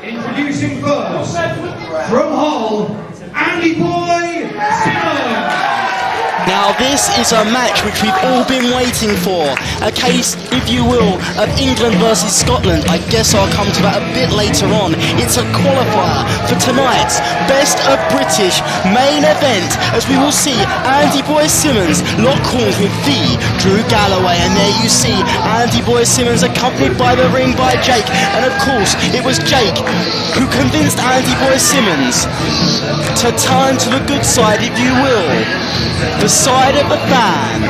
Introducing first, from Hull, Andy Boy Simmonz. Now this is a match which we've all been waiting for. A case, if you will, of England versus Scotland. I guess I'll come to that a bit later on. It's a qualifier for tonight's Best of British main event, as we will see Andy Boy Simmonz lock horns with the Drew Galloway. And there you see Andy Boy Simmonz accompanied by the ring by Jake. And of course, it was Jake who convinced Andy Boy Simmonz to turn to the good side, if you will. The side of the fan.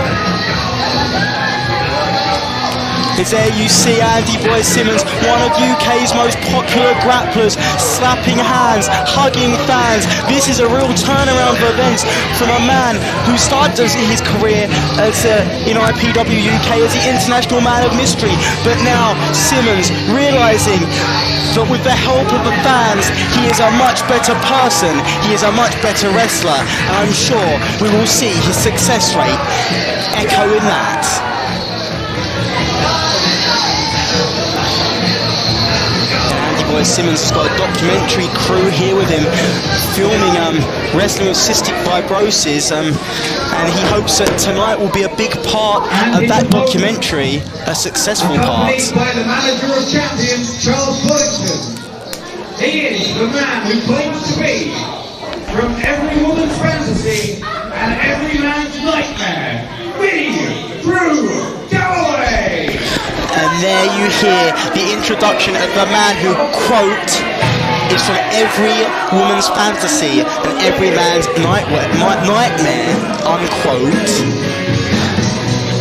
It's there you see Andy Boy Simmonz, one of UK's most popular grapplers, slapping hands, hugging fans. This is a real turnaround of events from a man who started his career as in IPWUK as the international man of mystery, but now Simmonz realising that with the help of the fans, he is a much better person, he is a much better wrestler, and I'm sure we will see his success rate echo in that. Andy Boy Simmonz has got a documentary crew here with him, filming wrestling with cystic fibrosis, and he hopes that tonight will be a big part of that documentary, a successful part. Accompanied by the manager of champions, Charles Boddington. He is the man who claims to be from every woman's fantasy and every man's nightmare, me, Drew Galloway. And there you hear the introduction of the man who, quote, is from every woman's fantasy and every man's nightmare, unquote.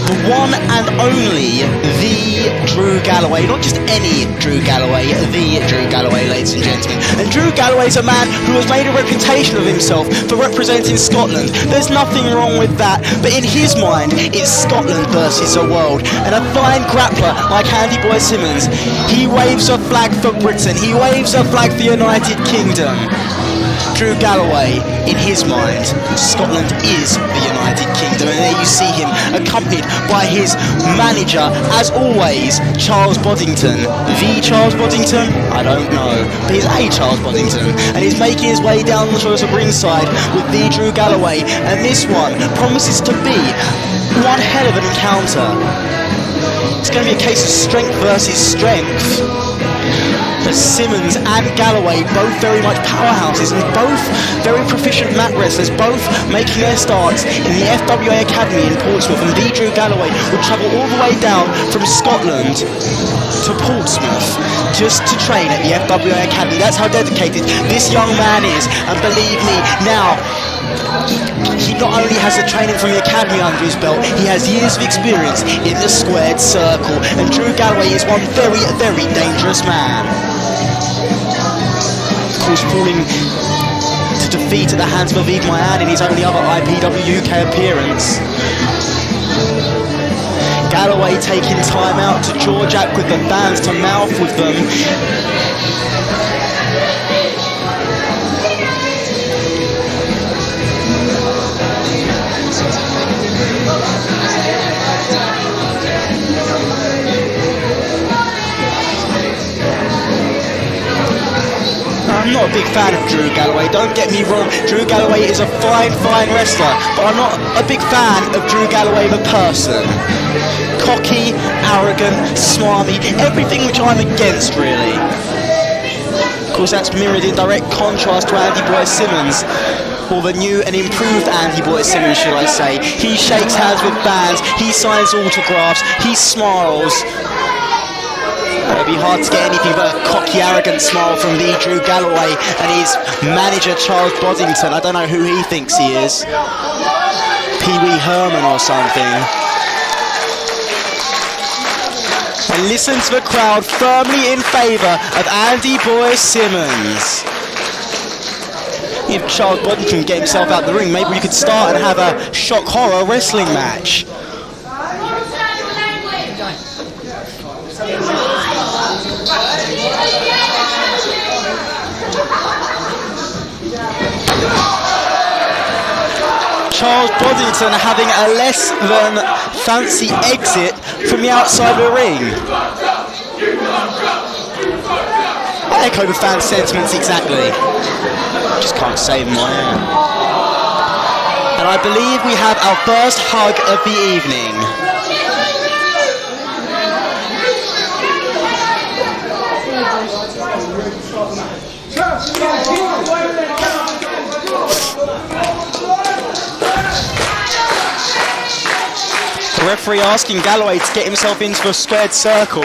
The one and only, the Drew Galloway, not just any Drew Galloway, the Drew Galloway, ladies and gentlemen. And Drew Galloway is a man who has made a reputation of himself for representing Scotland. There's nothing wrong with that, but in his mind, it's Scotland versus the world. And a fine grappler like Andy Boy Simmonz, he waves a flag for Britain, he waves a flag for the United Kingdom. Drew Galloway, in his mind, Scotland is the United Kingdom, and there you see him accompanied by his manager, as always, Charles Boddington. The Charles Boddington? I don't know, but he's a Charles Boddington, and he's making his way down the shores of ringside with the Drew Galloway, and this one promises to be one hell of an encounter. It's going to be a case of strength versus strength. But Simmonz and Galloway, both very much powerhouses and both very proficient mat wrestlers, both making their starts in the FWA Academy in Portsmouth. And the Drew Galloway would travel all the way down from Scotland to Portsmouth just to train at the FWA Academy. That's how dedicated this young man is. And believe me, now, he not only has the training from the academy under his belt, he has years of experience in the squared circle, and Drew Galloway is one very, very dangerous man. Of course, falling to defeat at the hands of Aviv Mayan in his only other IPWUK appearance. Galloway taking time out to jaw jack with the fans, to mouth with them. I'm not a big fan of Drew Galloway, don't get me wrong. Drew Galloway is a fine, fine wrestler, but I'm not a big fan of Drew Galloway the person. Cocky, arrogant, smarmy, everything which I'm against, really. Of course, that's mirrored in direct contrast to Andy Boy Simmonz, or the new and improved Andy Boy Simmonz, shall I say. He shakes hands with fans, he signs autographs, he smiles. It'll be hard to get anything but a cocky, arrogant smile from the Drew Galloway and his manager, Charles Boddington. I don't know who he thinks he is. Pee Wee Herman or something. And listen to the crowd firmly in favour of Andy Boy Simmonz. If Charles Boddington can get himself out the ring, maybe we could start and have a shock horror wrestling match. Charles Boddington having a less than fancy exit from the outside of the ring. echo the fan sentiments exactly. Just can't save my air. And I believe we have our first hug of the evening. The referee asking Galloway to get himself into a squared circle.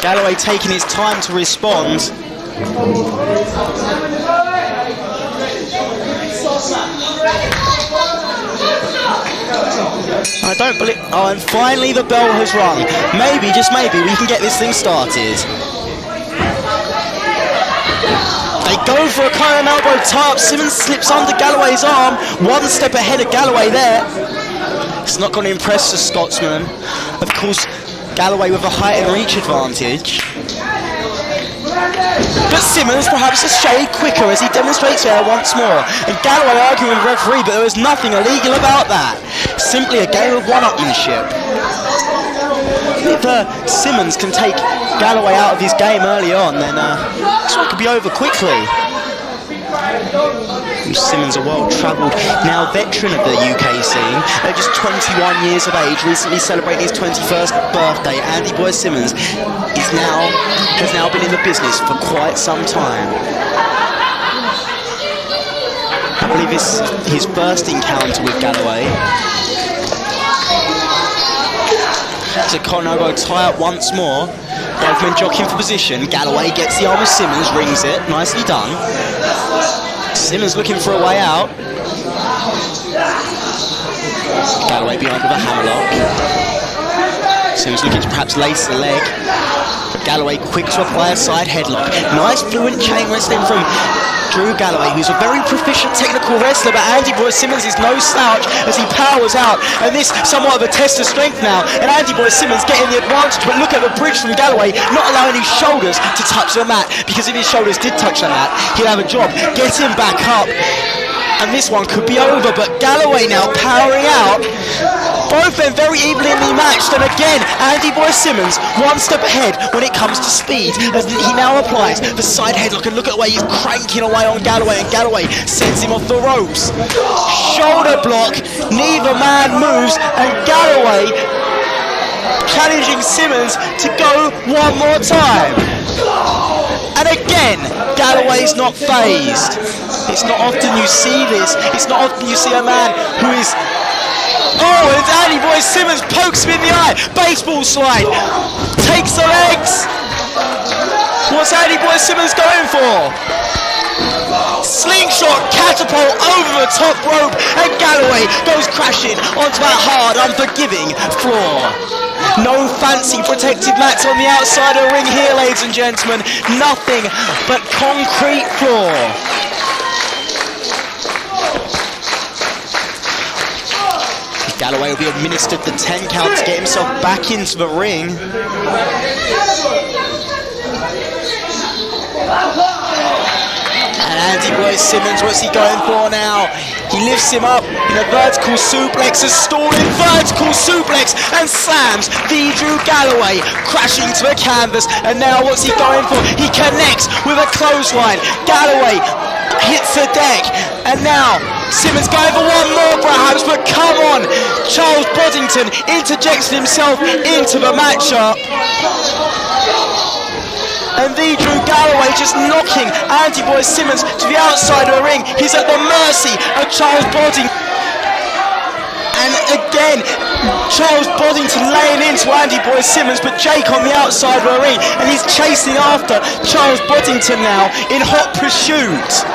Galloway taking his time to respond. I don't believe... Oh, and finally the bell has rung. Maybe, just maybe, we can get this thing started. They go for a Kyle elbow tie-up. Simmonz slips under Galloway's arm. One step ahead of Galloway there. It's not going to impress the Scotsman. Of course, Galloway with a height and reach advantage. But Simmonz perhaps a shade quicker as he demonstrates there once more. And Galloway arguing with the referee, but there was nothing illegal about that. Simply a game of one-upmanship. If Simmonz can take Galloway out of his game early on, then this one could be over quickly. Simmonz, a well-travelled, now veteran of the UK scene, at just 21 years of age, recently celebrating his 21st birthday. Andy Boy Simmonz has now been in the business for quite some time. I believe it's his first encounter with Galloway. So Conogo tie up once more. Both men jockeying for position. Galloway gets the arm of Simmonz, rings it. Nicely done. Simmonz looking for a way out. Galloway behind with a hammerlock. Simmonz looking to perhaps lace the leg. But Galloway quick to apply a side headlock. Nice fluent chain wrestling from Drew Galloway, who's a very proficient technical wrestler, but Andy Boy Simmonz is no slouch as he powers out, and this somewhat of a test of strength now, and Andy Boy Simmonz getting the advantage, but look at the bridge from Galloway, not allowing his shoulders to touch the mat, because if his shoulders did touch the mat, he'd have a job. Get him back up, and this one could be over, but Galloway now powering out. Both men very evenly matched, and again, Andy Boy Simmonz one step ahead when it comes to speed, as he now applies the side headlock, and look at the way he's cranking away on Galloway, and Galloway sends him off the ropes. Shoulder block, neither man moves, and Galloway challenging Simmonz to go one more time. And again, Galloway's not phased. It's not often you see this. It's not often you see a man who is... Oh, and Andy Boy Simmonz pokes him in the eye. Baseball slide. Takes the legs. What's Andy Boy Simmonz going for? Slingshot catapult over the top rope, and Galloway goes crashing onto that hard, unforgiving floor. No fancy protective mats on the outside of the ring here, ladies and gentlemen. Nothing but concrete floor. Galloway will be administered the 10 count to get himself back into the ring. And Andy Boy Simmonz, what's he going for now? He lifts him up in a vertical suplex, a stalling vertical suplex, and slams the Drew Galloway crashing to the canvas. And now what's he going for? He connects with a clothesline. Galloway hits the deck, and now Simmonz going for one more perhaps, but come on, Charles Boddington interjects himself into the matchup. And the Drew Galloway just knocking Andy Boy Simmonz to the outside of the ring. He's at the mercy of Charles Boddington. And again, Charles Boddington laying into Andy Boy Simmonz, but Jake on the outside of the ring, and he's chasing after Charles Boddington now in hot pursuit.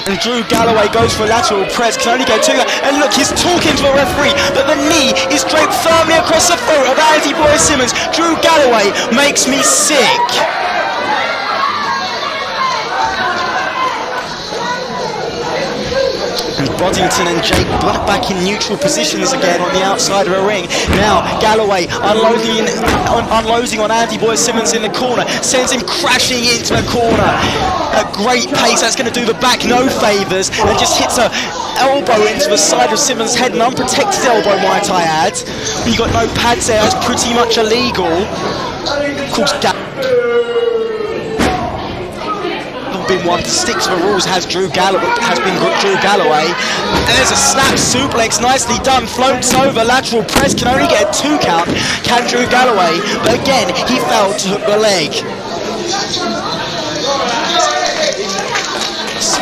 And Drew Galloway goes for a lateral press, can only go two, and look, he's talking to a referee, but the knee is draped firmly across the throat of Andy Boy Simmonz. Drew Galloway makes me sick. Boddington and Jake back in neutral positions again on the outside of the ring. Now Galloway unloading on Andy Boy Simmonz in the corner, sends him crashing into the corner at great pace. That's going to do the back no favours, and just hits a elbow into the side of Simmonz' head, an unprotected elbow, might I add. You got no pads there, that's pretty much illegal. Of course, been one to stick to the rules has been Drew Galloway. And there's a snap suplex, nicely done, floats over, lateral press, can only get a 2 count, can Drew Galloway, but again he failed to hook the leg.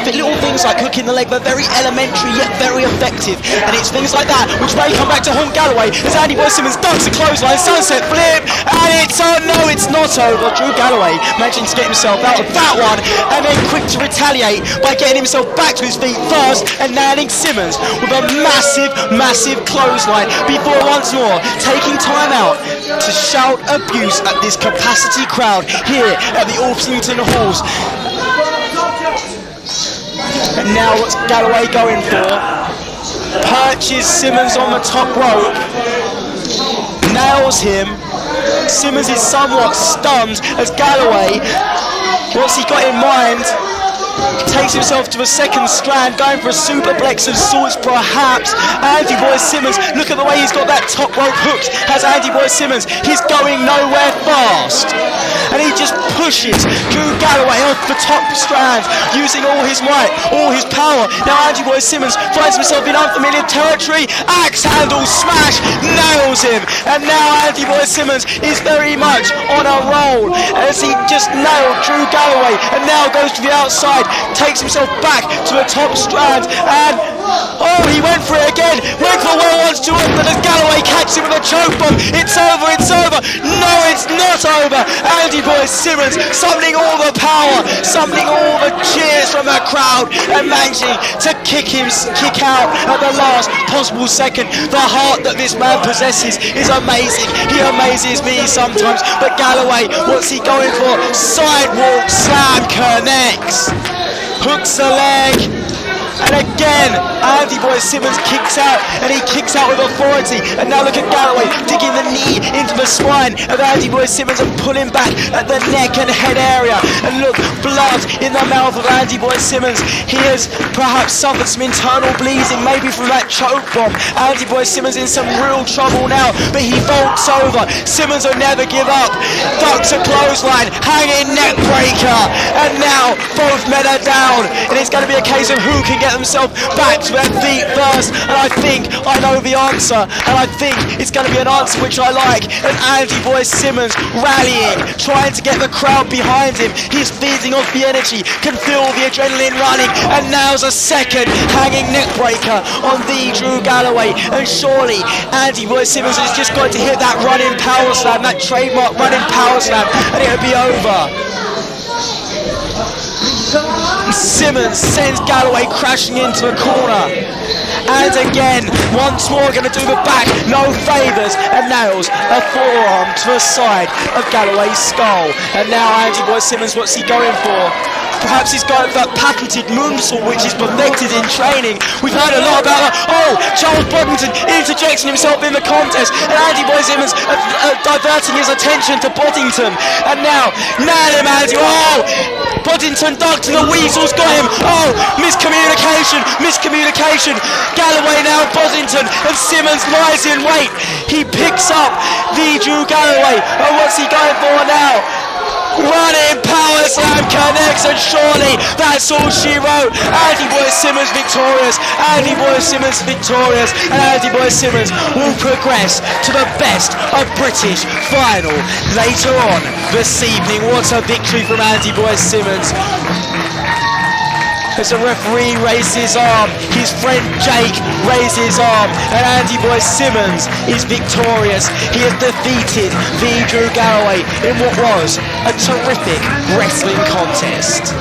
Little things like hooking the leg, they're very elementary yet very effective, and it's things like that which may come back to haunt Galloway as Andy Boy Simmonz ducks a clothesline, sunset flip, and it's no, it's not over. Drew Galloway managing to get himself out of that one, and then quick to retaliate by getting himself back to his feet first and nailing Simmonz with a massive clothesline before once more taking time out to shout abuse at this capacity crowd here at the Orpington Halls. And now what's Galloway going for? Perches Simmonz on the top rope, nails him. Simmonz is somewhat stunned as Galloway, what's he got in mind? Takes himself to the second strand, going for a superplex of sorts perhaps. Andy Boy Simmonz, look at the way he's got that top rope hooked, has Andy Boy Simmonz, he's going nowhere fast. And he just pushes Drew Galloway off the top strand, using all his might, all his power. Now Andy Boy Simmonz finds himself in unfamiliar territory, axe handle smash, nails him. And now Andy Boy Simmonz is very much on a roll as he just nailed Drew Galloway, and now goes to the outside, takes himself back to the top strand, and oh, he went for it again, went for well once too often as Galloway catches him with a choke bomb. It's over, it's over. No, it's not over. Andy Boy Simmonz summoning all the power, summoning all the cheers from the crowd, and managing to kick out at the last possible second. The heart that this man possesses is amazing. He amazes me sometimes, but Galloway, what's he going for? Sidewalk slam connects. Hooks the leg, and again Andy Boy Simmonz kicks out, and he kicks out with authority. And now look at Galloway digging the knee into the spine of Andy Boy Simmonz and pulling back at the neck and head area. And look, blood in the mouth of Andy Boy Simmonz. He has perhaps suffered some internal bleeding, maybe from that choke bomb. Andy Boy Simmonz in some real trouble now, but he vaults over. Simmonz will never give up, ducks a clothesline, hanging neck breaker, and now both men are down, and it's going to be a case of who can get themselves back to their feet first. And I think I know the answer, and I think it's going to be an answer which I like. And Andy Boy Simmonz rallying, trying to get the crowd behind him. He's feeding off the energy, can feel the adrenaline running, and now's a second hanging neck breaker on the Drew Galloway. And surely Andy Boy Simmonz has just got to hit that running power slam, that trademark running power slam, and it'll be over. Simmonz sends Galloway crashing into the corner, and again once more going to do the back no favours, and nails a forearm to the side of Galloway's skull. And now Andy Boy Simmonz, what's he going for? Perhaps he's going for that patented moonsault which is perfected in training. We've heard a lot about that. Oh, Charles Boddington interjecting himself in the contest, and Andy Boy Simmonz diverting his attention to Boddington. And now, nail him, Andy. Oh, Boddington dug to the weasel's got him. Oh, miscommunication. Galloway now, Boddington, and Simmonz lies in wait. He picks up the Drew Galloway, and what's he going for now? Running power slam connects, and surely that's all she wrote. Andy Boy Simmonz victorious. Andy Boy Simmonz victorious, and Andy Boy Simmonz will progress to the best of British final later on this evening. What a victory from Andy Boy Simmonz. As the referee raises his arm, his friend Jake raises his arm, and Andy Boy Simmonz is victorious. He has defeated the Drew Galloway in what was a terrific wrestling contest.